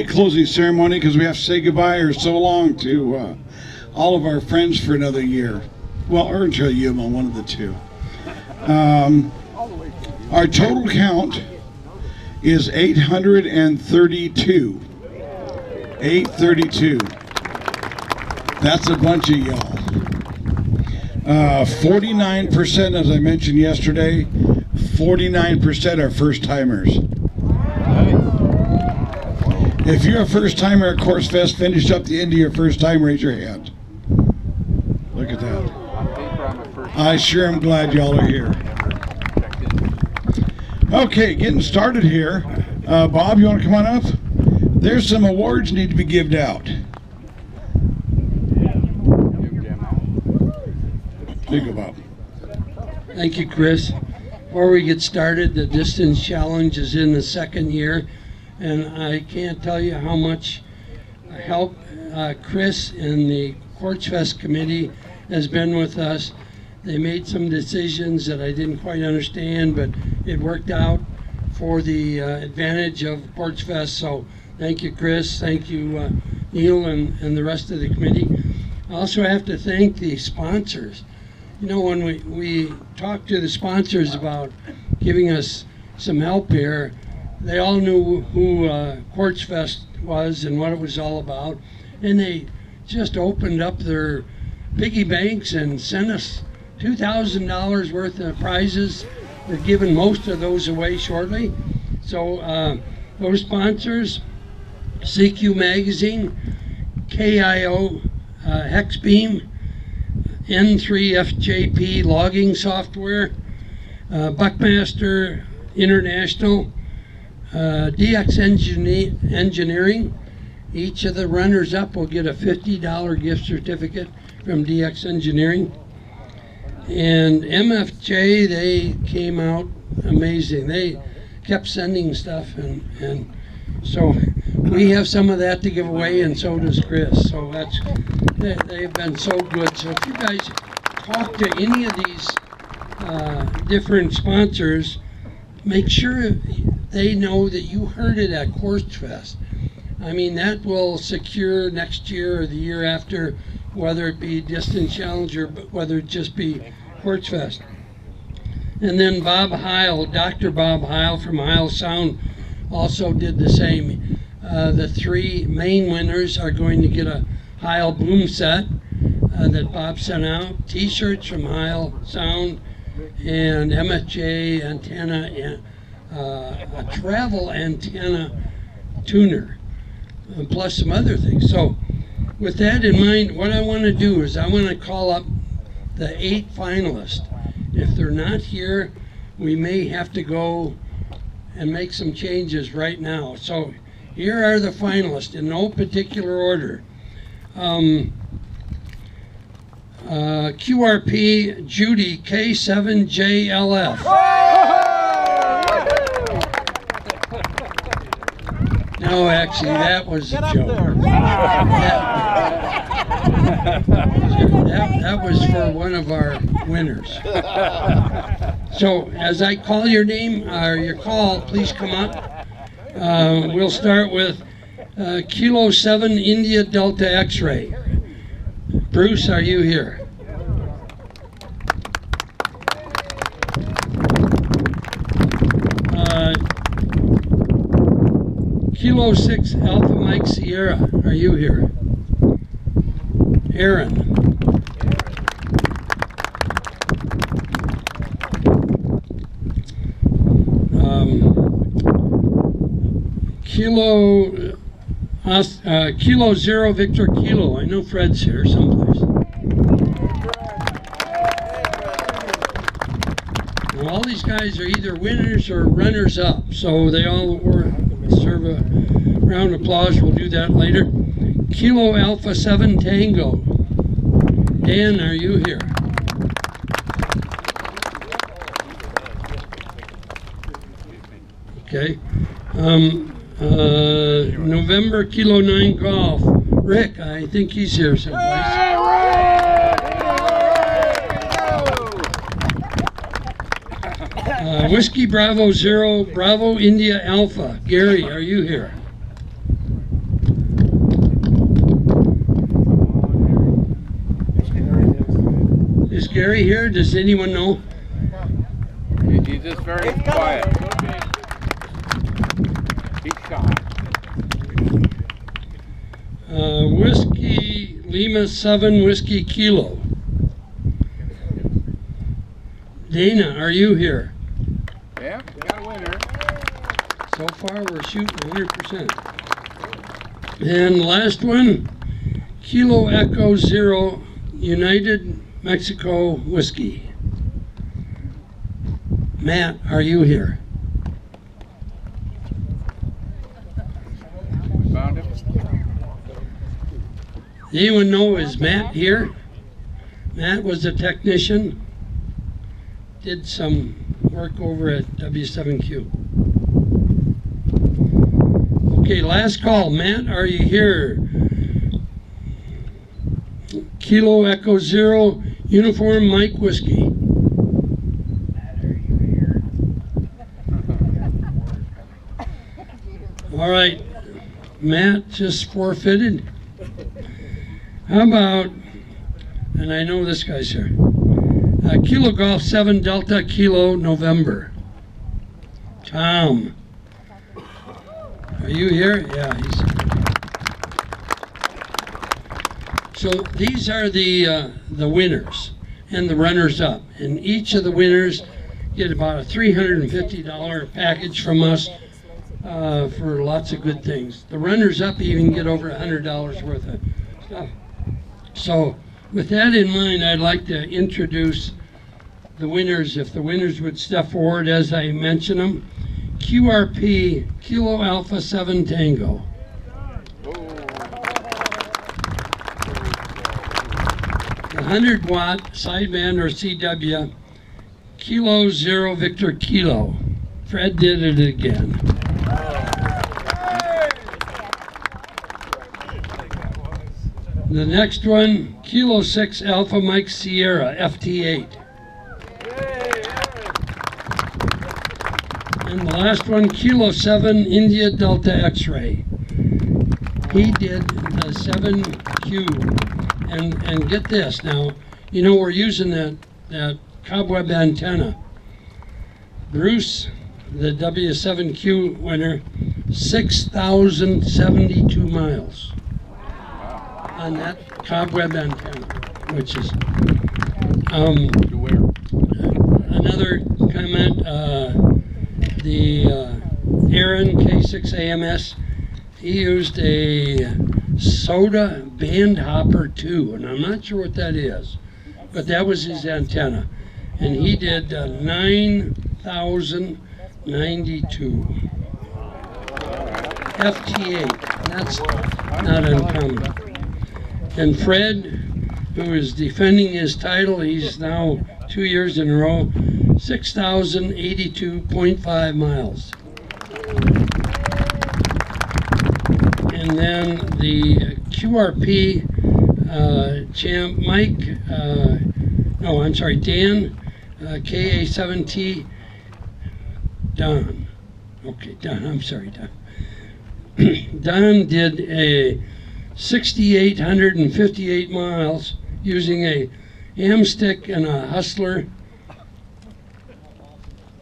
Closing ceremony because we have to say goodbye or so long to all of our friends for another year. Well, or until Yuma, one of the two. Our total count is 832. 832. That's a bunch of y'all. 49%, as I mentioned yesterday, 49% are first timers. If you're a first-timer at Quartzfest, finished up the end of your first time, raise your hand. Look at that. I sure am glad y'all are here. Okay, getting started here. Bob, you want to come on up? There's some awards need to be given out. There you go, Bob. Thank you, Chris. Before we get started, the distance challenge is in the second year. And I can't tell you how much help Chris and the Quartzfest committee has been with us. They made some decisions that I didn't quite understand, but it worked out for the advantage of Quartzfest. So thank you, Chris. Thank you, Neil, and the rest of the committee. I also have to thank the sponsors. You know, when we talked to the sponsors about giving us some help here, they all knew who Quartzfest was and what it was all about, and they just opened up their piggy banks and sent us $2,000 worth of prizes. We're giving most of those away shortly. So those sponsors: CQ Magazine, KIO Hexbeam, N3FJP Logging Software, Buckmaster International, DX Engineering. Each of the runners-up will get a $50 gift certificate from DX Engineering. And MFJ, they came out amazing. They kept sending stuff, and so we have some of that to give away, and so does Chris. So they've been so good. So if you guys talk to any of these different sponsors, make sure they know that you heard it at Quartzfest. I mean, that will secure next year or the year after, whether it be Distance Challenge or whether it just be Quartzfest. And then Bob Heil, Dr. Bob Heil from Heil Sound, also did the same. The three main winners are going to get a Heil boom set that Bob sent out, T-shirts from Heil Sound, and MFJ antenna, and a travel antenna tuner, plus some other things. So with that in mind, what I want to do is I want to call up the 8 finalists. If they're not here, we may have to go and make some changes right now. So here are the finalists in no particular order. QRP Judy K7JLF. No, actually, that was a joke. That was for one of our winners. So, as I call your name, or your call, please come up. We'll start with Kilo 7 India Delta X-Ray. Bruce, are you here? Kilo 6 Alpha Mike Sierra, are you here? Aaron. Kilo 0 Victor Kilo. I know Fred's here someplace. Now, all these guys are either winners or runners up, so they all deserve a round of applause. We'll do that later. Kilo Alpha 7 Tango. Dan, are you here? Okay. November Kilo 9 Golf. Rick, I think he's here someplace. Whiskey Bravo 0 Bravo India Alpha. Gary, are you here? Gary here? Does anyone know? He's just very quiet. He's shy. Whiskey Lima 7 Whiskey Kilo. Dana, are you here? Yeah, we got a winner. So far, we're shooting 100%. And last one, Kilo Echo Zero United Mexico Whiskey. Matt, are you here? Found him. Anyone know, is Matt here? Matt was a technician, did some work over at W7Q. Okay, last call. Matt, are you here? Kilo Echo Zero Uniform Mike Whiskey. Matt, are you here? All right, Matt just forfeited. How about, and I know this guy's here, Kilo Golf 7 Delta Kilo November. Tom, are you here? Yeah, he's here. So these are the winners and the runners-up, and each of the winners get about a $350 package from us for lots of good things. The runners-up even get over $100 worth of stuff. So with that in mind, I'd like to introduce the winners. If the winners would step forward as I mention them. QRP, Kilo Alpha 7 Tango. The 100-watt sideband or CW, Kilo Zero Victor Kilo. Fred did it again. The next one, Kilo 6 Alpha Mike Sierra FT8. And the last one, Kilo 7 India Delta X-Ray. He did the 7Q. And get this now, you know we're using that cobweb antenna. Bruce, the W7Q winner, 6,072 miles on that cobweb antenna, which is another comment. The Aaron K6 AMS, he used a Soda Band Hopper 2, and I'm not sure what that is, but that was his antenna, and he did 9,092 FT8. That's not uncommon. And Fred, who is defending his title, he's now 2 years in a row, 6,082.5 miles. And then the QRP champ Mike, Dan, KA7T, Don. Okay, Don, I'm sorry, Don. Don did a 6,858 miles using a hamstick and a hustler.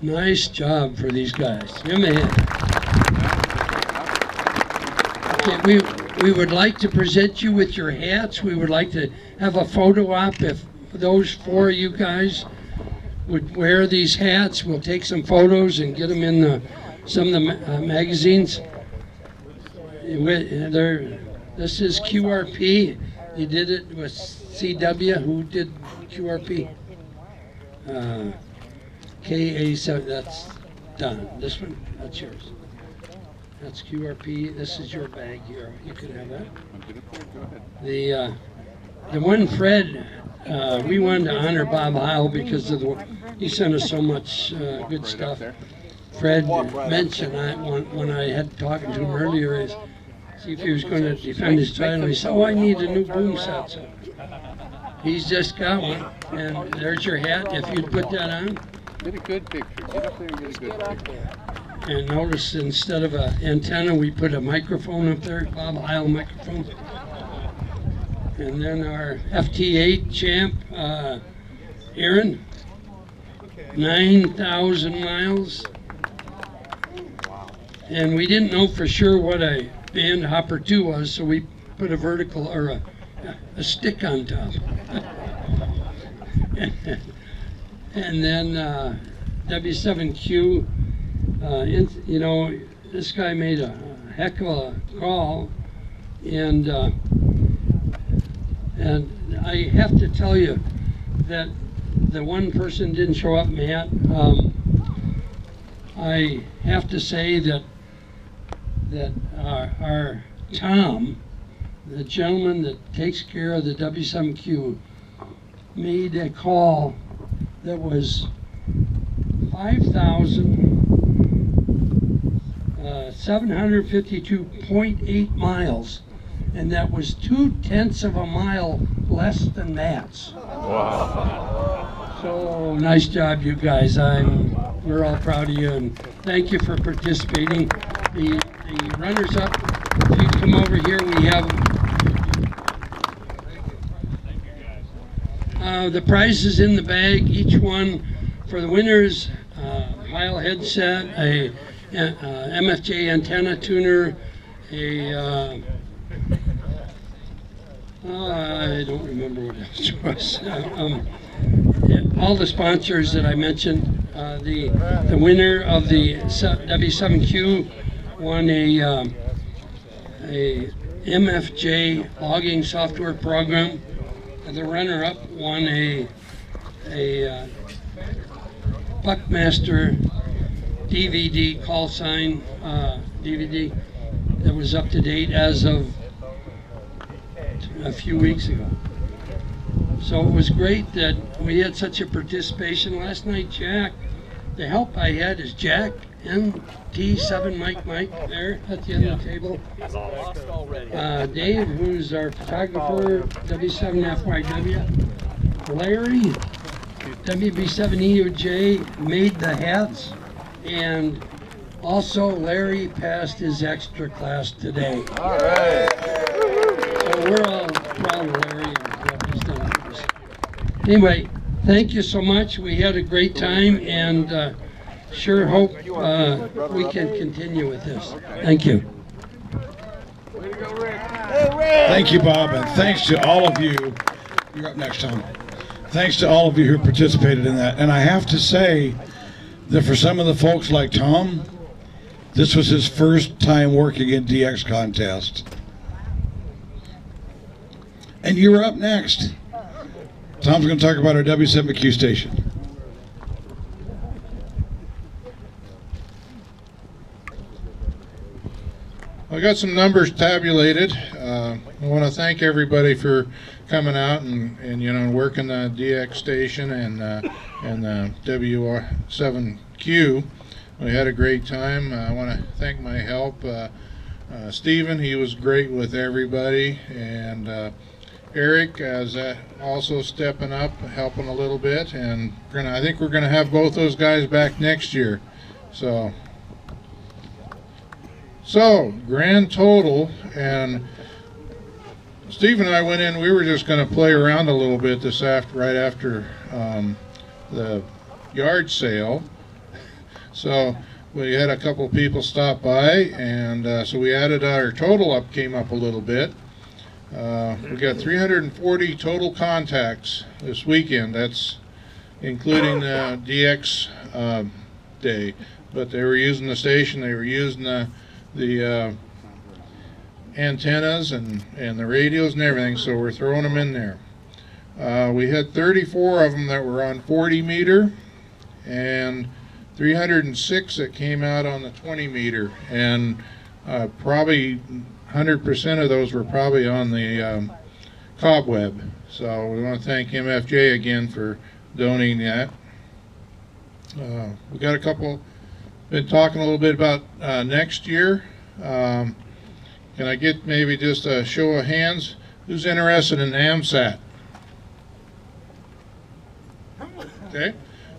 Nice job for these guys. Give them a hand. Okay, we would like to present you with your hats. We would like to have a photo op. If those four of you guys would wear these hats, we'll take some photos and get them in some of the magazines. This is QRP. You did it with CW. Who did QRP? KA7, that's done. This one, that's yours. That's QRP. This is your bag here. You can have that. The one Fred, we wanted to honor Bob Heil because of he sent us so much good stuff. Fred mentioned when I had talked to him earlier, is see if he was going to defend his title. He said, "Oh, I need a new boom set." So he's just got one, and there's your hat. If you'd put that on. Get a good picture. Get up there and get a good picture. And notice instead of an antenna, we put a microphone up there, Bob Heil microphone. And then our FT8 champ, Aaron, 9,000 miles. And we didn't know for sure what a band hopper 2 was, so we put a vertical or a stick on top. And then W7Q, you know, this guy made a heck of a call, and I have to tell you that the one person didn't show up, Matt. I have to say that our Tom, the gentleman that takes care of the W7Q, made a call that was 5,752.8 miles, and that was 0.2 of a mile less than Matt's. Wow. So nice job, you guys. We're all proud of you, and thank you for participating. The runners-up, if you come over here, we have the prizes in the bag. Each one for the winners: Heil headset, a MFJ antenna tuner, I don't remember what else was. All the sponsors that I mentioned. The winner of the W7Q won a MFJ logging software program. And the runner-up won a Buckmaster DVD call sign DVD that was up to date as of a few weeks ago. So it was great that we had such a participation last night. Jack, the help I had is Jack NT7 Mike there at the end of the table. Dave, who's our photographer, W7FYW. Larry, WB7EUJ, made the hats, and also Larry passed his extra class today. All right. So we're all proud of Larry and what he's done for us. Anyway, thank you so much. We had a great time, and sure hope we can continue with this. Thank you. Way to go, Rick. Thank you, Bob, and thanks to all of you. You're up next, Tom. Thanks to all of you who participated in that. And I have to say that for some of the folks like Tom, this was his first time working in DX contest. And you're up next. Tom's going to talk about our W7Q station. I got some numbers tabulated. I want to thank everybody for coming out and you know, working the DX station and the W7Q. We had a great time. I want to thank my help, Stephen. He was great with everybody, and Eric is also stepping up, helping a little bit, and I think we're going to have both those guys back next year. So grand total, and Steve and I went in. We were just going to play around a little bit right after the yard sale. So we had a couple people stop by, and so we added our total up, came up a little bit. We got 340 total contacts this weekend. That's including the DX day, but they were using the station. They were using the antennas and the radios and everything, so we're throwing them in there. We had 34 of them that were on 40 meter and 306 that came out on the 20 meter, and probably 100% of those were probably on the cobweb. So we want to thank MFJ again for donating that. We got a couple, been talking a little bit about next year. Can I get maybe just a show of hands? Who's interested in AMSAT? Okay.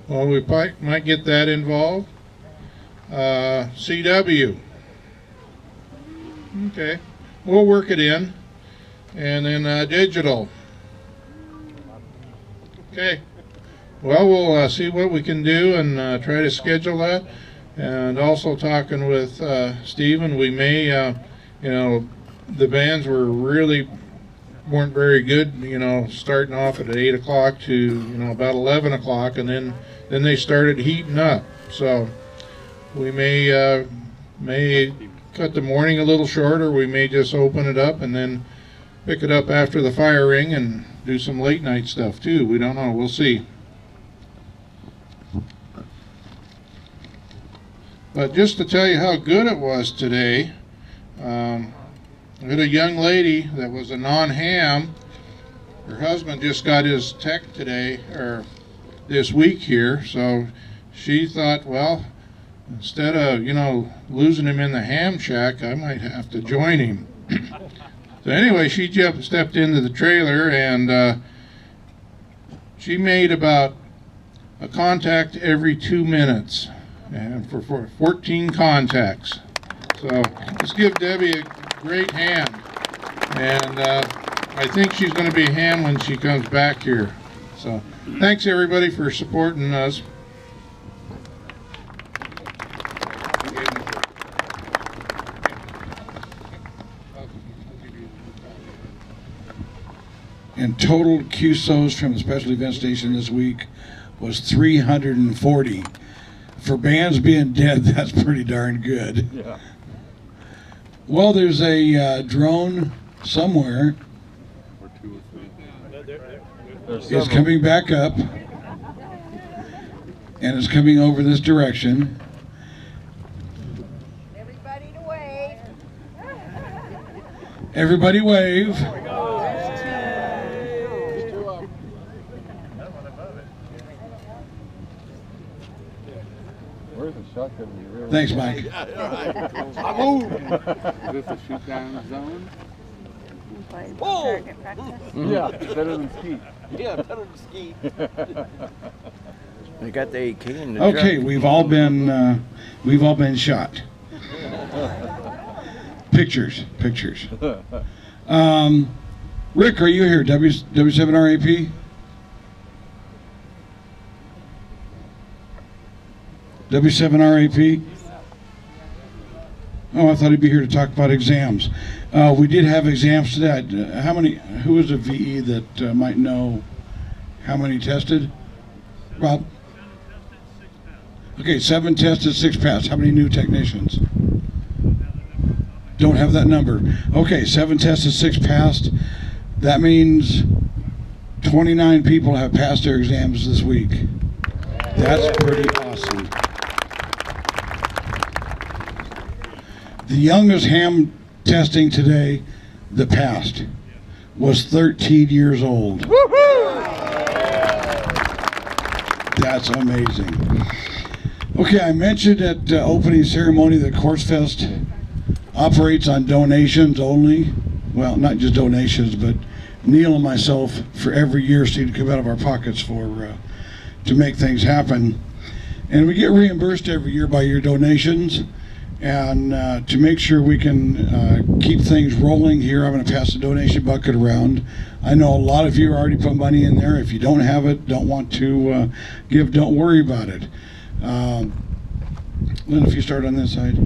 Well, we might get that involved. CW. Okay. We'll work it in. And then digital. Okay. well, we'll see what we can do and try to schedule that. And also talking with Stephen, we may, the bands weren't very good, starting off at 8 o'clock to, about 11 o'clock, and then they started heating up. So we may cut the morning a little shorter. We may just open it up and then pick it up after the fire ring and do some late night stuff too. We don't know. We'll see. But just to tell you how good it was today, I had a young lady that was a non-ham. Her husband just got his tech today, or this week here, so she thought, well, instead of, losing him in the ham shack, I might have to join him. So anyway, she stepped into the trailer, and she made about a contact every 2 minutes, and for 14 contacts. So let's give Debbie a great hand. And I think she's going to be a ham when she comes back here. So thanks everybody for supporting us. And total QSOs from the special event station this week was 340. For bands being dead, that's pretty darn good. Yeah. Well, there's a drone somewhere. Or 2 or 3. There's It's several. coming back up, and it's coming over this direction. Everybody to wave. Everybody wave. Where's the shotgun? Really? Thanks, Mike. Is this a shoot down zone? Target practice. Yeah, better than ski. Yeah, better than ski. They got the AK in the Okay, truck. we've all been shot. Pictures. Rick, are you here? W7RAP? W7RAP? Oh, I thought he'd be here to talk about exams. We did have exams today. Who was a VE that might know how many tested? Rob? Okay, 7 tested, 6 passed. How many new technicians? Don't have that number. Okay, 7 tested, 6 passed. That means 29 people have passed their exams this week. That's pretty awesome. The youngest ham testing today that passed was 13 years old. That's amazing. Okay, I mentioned at opening ceremony that Quartzfest operates on donations only. Well, not just donations, but Neil and myself for every year seem to come out of our pockets to make things happen. And we get reimbursed every year by your donations. And to make sure we can keep things rolling here, I'm going to pass the donation bucket around. I know a lot of you already put money in there. If you don't have it, don't want to give, don't worry about it. Lynn, if you start on this side.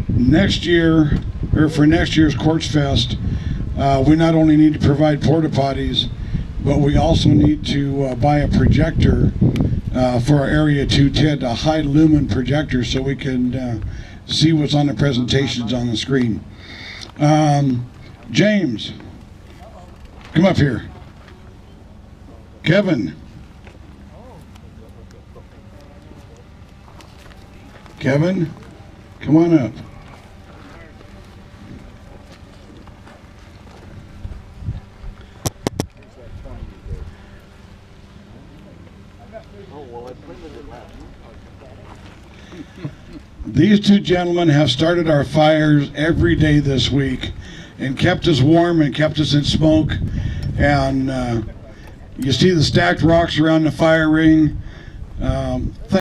Next year, or for next year's Quartzfest, we not only need to provide porta potties, but we also need to buy a projector for our Area 210, a high lumen projector, so we can see what's on the presentations on the screen. James, come up here. Kevin. Kevin, come on up. These two gentlemen have started our fires every day this week and kept us warm and kept us in smoke. And you see the stacked rocks around the fire ring.